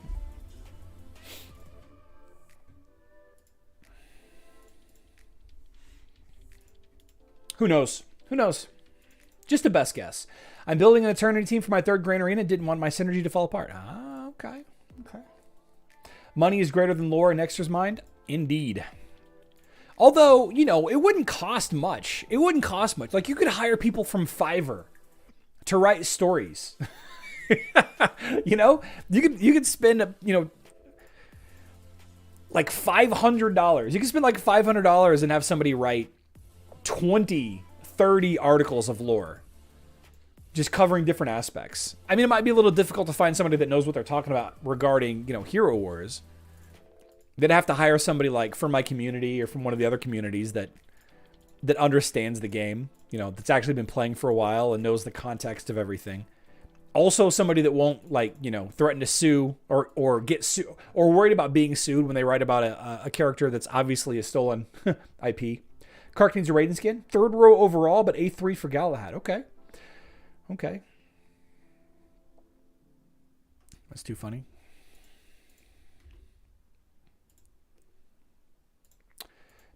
Who knows? Who knows? Just a best guess. I'm building an Eternity team for my third Grand Arena. Didn't want my synergy to fall apart. Ah, okay. Okay. Money is greater than lore in Extra's mind? Indeed. Although, you know, it wouldn't cost much. It wouldn't cost much. Like, you could hire people from Fiverr to write stories. You know? You could spend, you know, like $500. You could spend like $500 and have somebody write 20, 30 articles of lore, just covering different aspects. I mean, it might be a little difficult to find somebody that knows what they're talking about regarding, you know, Hero Wars. They'd have to hire somebody like from my community or from one of the other communities that understands the game, you know, that's actually been playing for a while and knows the context of everything. Also, somebody that won't, like, you know, threaten to sue or get sued or worried about being sued when they write about a character that's obviously a stolen IP. Kark needs a Raiden skin. 3rd row overall, but A3 for Galahad. Okay. Okay. That's too funny.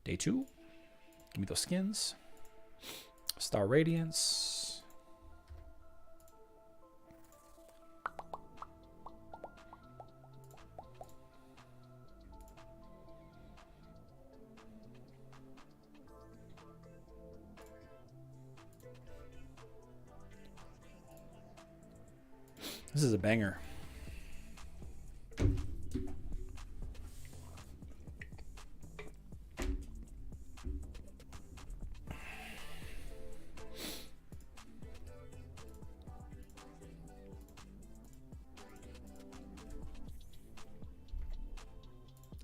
Day 2. Give me those skins. Star Radiance. This is a banger.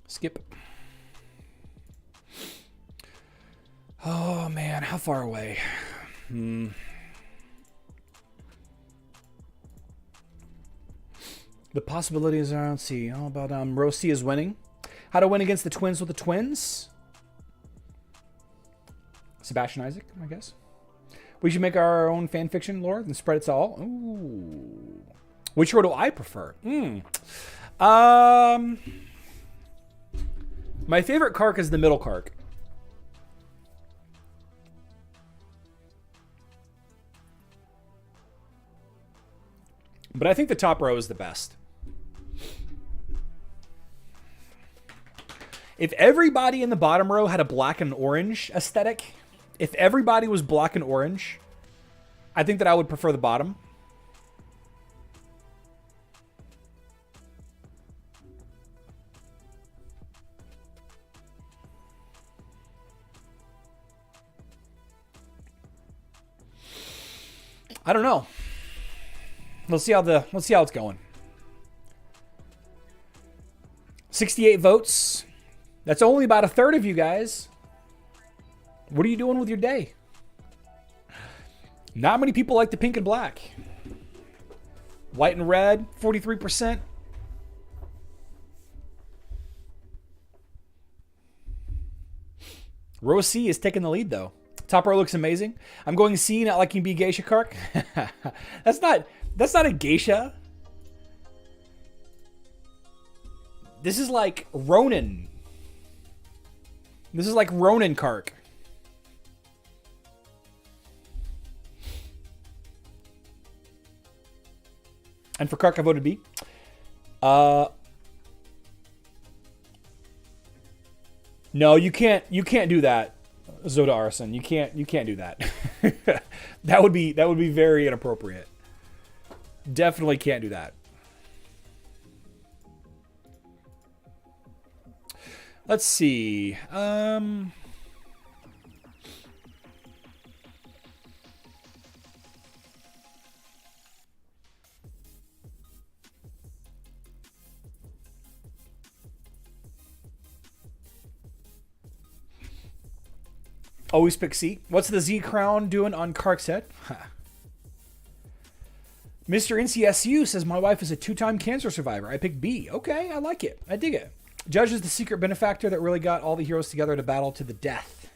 Skip. Oh man, how far away? The possibilities are, let's see, how about Rosie is winning. How to win against the twins with the twins. Sebastian Isaac, I guess. We should make our own fan fiction lore and spread it to all. Ooh. Which row do I prefer? My favorite Kark is the middle Kark. But I think the top row is the best. If everybody in the bottom row had a black and orange aesthetic, if everybody was black and orange, I think that I would prefer the bottom. I don't know. Let's see how it's going. 68 votes. That's only about a third of you guys. What are you doing with your day? Not many people like the pink and black. White and red, 43%. Row C is taking the lead, though. Top row looks amazing. I'm going C, not liking B geisha Kark. That's not a geisha. This is like Ronin. This is like Ronin Kark. And for Kark, I voted B. No, you can't do that, Zoda Arson. You can't do that. that would be very inappropriate. Definitely can't do that. Let's see. Always pick C. What's the Z crown doing on Kark's head? Mr. NCSU says, my wife is a 2-time cancer survivor. I picked B. Okay, I like it. I dig it. Judge is the secret benefactor that really got all the heroes together to battle to the death.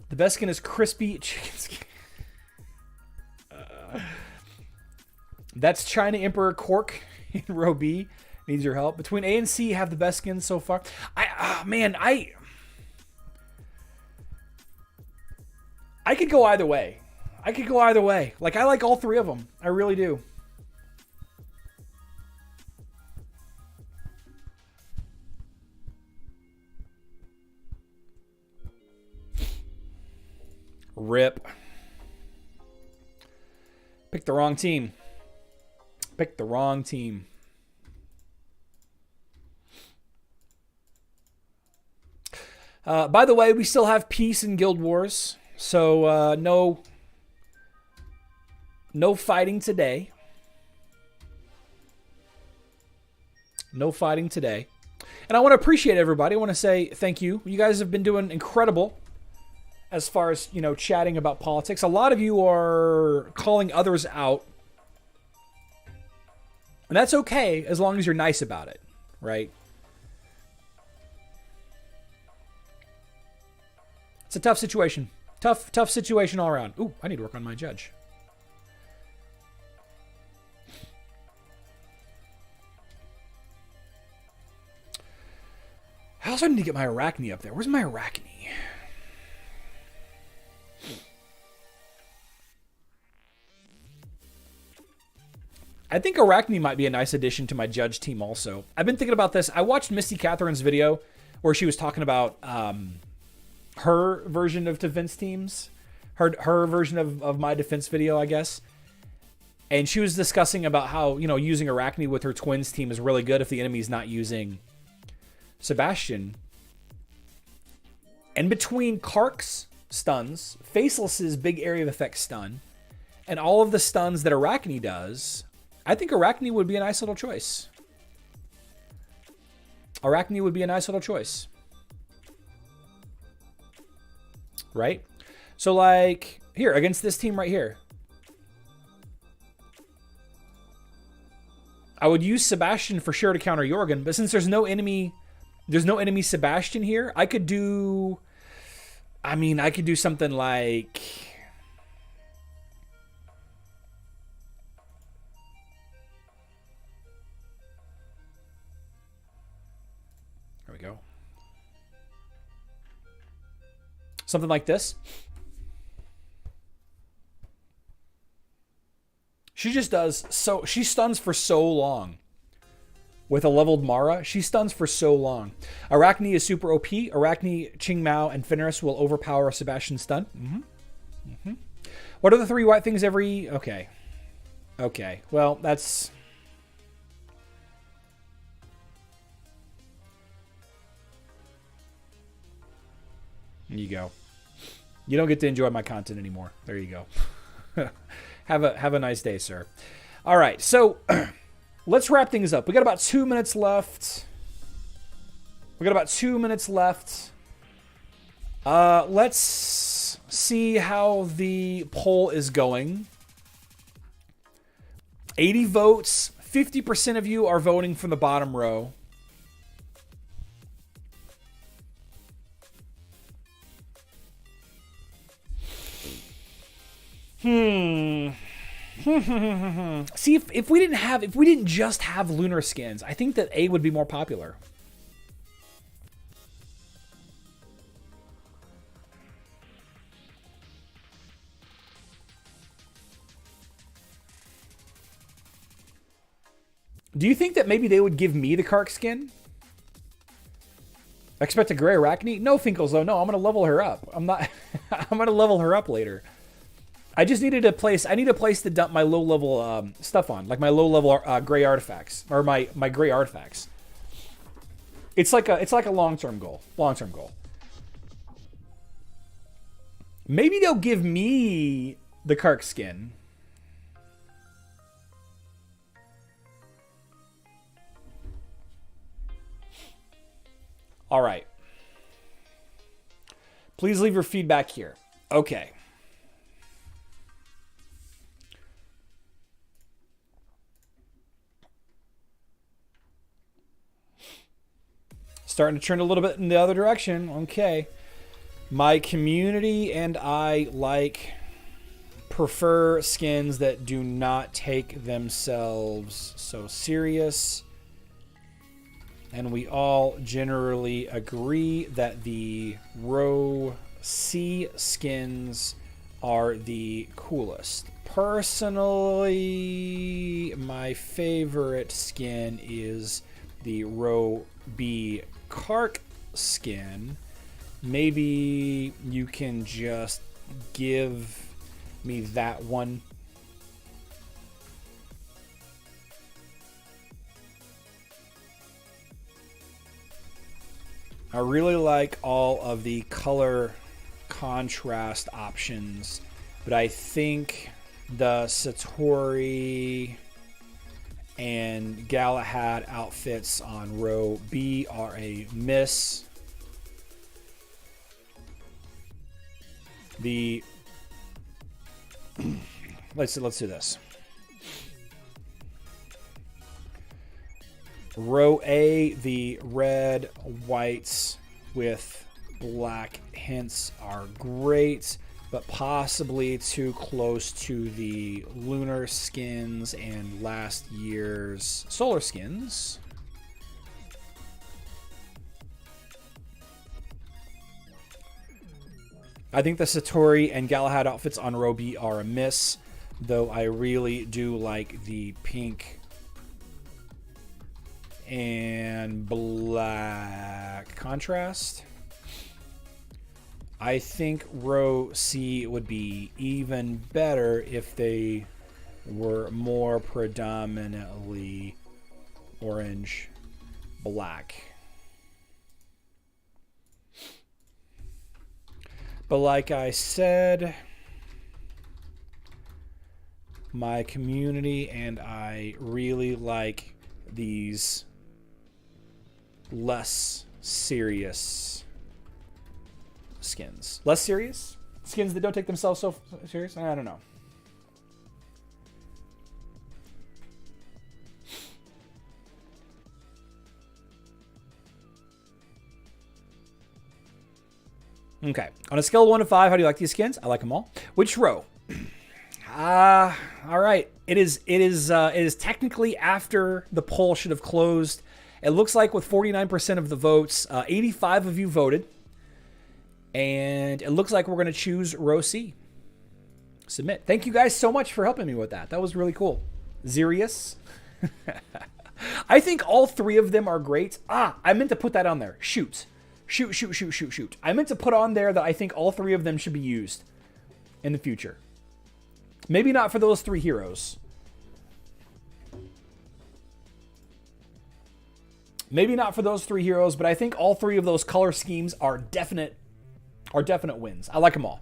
The best skin is crispy chicken skin. That's China Emperor Cork in row B. Needs your help. Between A and C have the best skins so far. I could go either way. Like, I like all three of them. I really do. Rip. Picked the wrong team. By the way, we still have peace in Guild Wars, so no fighting today. No fighting today. And I want to appreciate everybody. I want to say thank you. You guys have been doing incredible as far as, chatting about politics. A lot of you are calling others out. And that's okay as long as you're nice about it, right? It's a tough situation. Tough situation all around. Ooh, I need to work on my judge. I also need to get my Arachne up there. Where's my Arachne? I think Arachne might be a nice addition to my judge team also. I've been thinking about this. I watched Misty Catherine's video where she was talking about her version of defense teams. Her version of my defense video, I guess. And she was discussing about how, using Arachne with her twins team is really good if the enemy's not using Sebastian. And between Kark's stuns, Faceless's big area of effect stun, and all of the stuns that Arachne does, I think Arachne would be a nice little choice. Arachne would be a nice little choice. Right? So like, here, against this team right here, I would use Sebastian for sure to counter Jorgen, but since there's no enemy Sebastian here, I could do something like, there we go. Something like this. She just does she stuns for so long. With a leveled Mara, she stuns for so long. Arachne is super OP. Arachne, Qing Mao, and Fenris will overpower Sebastian's stun. What are the 3 white things every... Okay. Well, that's... There you go. You don't get to enjoy my content anymore. There you go. Have a nice day, sir. All right, so... Let's wrap things up. We got about 2 minutes left. Let's see how the poll is going. 80 votes. 50% of you are voting from the bottom row. See, if we didn't just have lunar skins, I think that A would be more popular. Do you think that maybe they would give me the Kark skin? I expect a gray Arachne? No, Finkles, though. No, I'm going to level her up. I'm going to level her up later. I just needed to place... I need a place to dump my low-level stuff on. Like my low-level gray artifacts. Or my gray artifacts. It's like a long-term goal. Long-term goal. Maybe they'll give me the Kark skin. All right. Please leave your feedback here. Okay. Starting to turn a little bit in the other direction. Okay. My community and I prefer skins that do not take themselves so serious. And we all generally agree that the row C skins are the coolest. Personally, my favorite skin is the row B Kark skin. Maybe you can just give me that one. I really like all of the color contrast options, but I think the Satori and Galahad outfits on row B are a miss. Let's do this. Row A, the red, whites with black hints are great, but possibly too close to the lunar skins and last year's solar skins. I think the Satori and Galahad outfits on row B are a miss, though I really do like the pink and black contrast. I think row C would be even better if they were more predominantly orange black. But like I said, my community and I really like these less serious skins. Less serious? Skins that don't take themselves so serious? I don't know. Okay. On a scale of 1 to 5, how do you like these skins? I like them all. Which row? All right. It is technically after the poll should have closed. It looks like with 49% of the votes, 85 of you voted. And it looks like we're going to choose row C. Submit. Thank you guys so much for helping me with that. That was really cool. Zerius. I think all three of them are great. I meant to put that on there. Shoot. I meant to put on there that I think all three of them should be used in the future. Maybe not for those three heroes. Maybe not for those three heroes, but I think all three of those color schemes are definite wins. I like them all.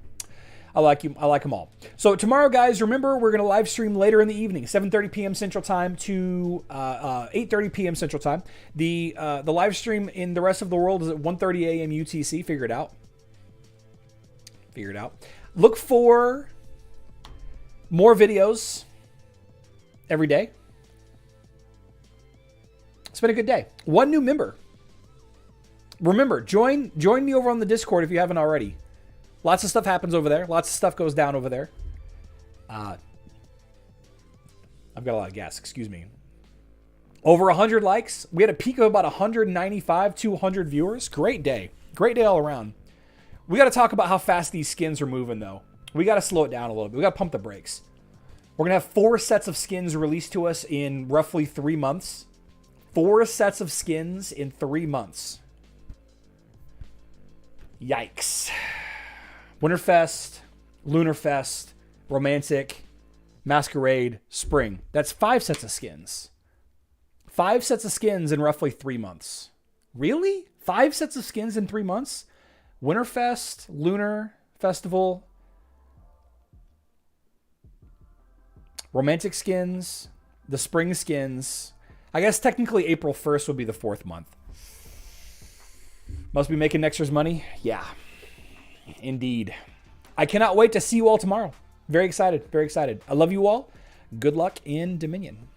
I like them all. So tomorrow, guys, remember, we're going to live stream later in the evening, 7:30 p.m. Central Time to 8:30 p.m. Central Time. The live stream in the rest of the world is at 1:30 a.m. UTC. Figure it out. Look for more videos every day. It's been a good day. One new member. Remember, join me over on the Discord if you haven't already. Lots of stuff happens over there. Lots of stuff goes down over there. I've got a lot of gas. Excuse me. Over 100 likes. We had a peak of about 195, 200 viewers. Great day. Great day all around. We got to talk about how fast these skins are moving, though. We got to slow it down a little bit. We got to pump the brakes. We're going to have 4 sets of skins released to us in roughly 3 months. 4 sets of skins in 3 months. Yikes. Winterfest, Lunarfest, Romantic, Masquerade, Spring. That's 5 sets of skins. 5 sets of skins in roughly 3 months. Really? 5 sets of skins in 3 months? Winterfest, Lunar Festival, Romantic skins, the Spring skins. I guess technically April 1st would be the 4th month. Must be making next year's money? Yeah. Indeed. I cannot wait to see you all tomorrow. Very excited. I love you all. Good luck in Dominion.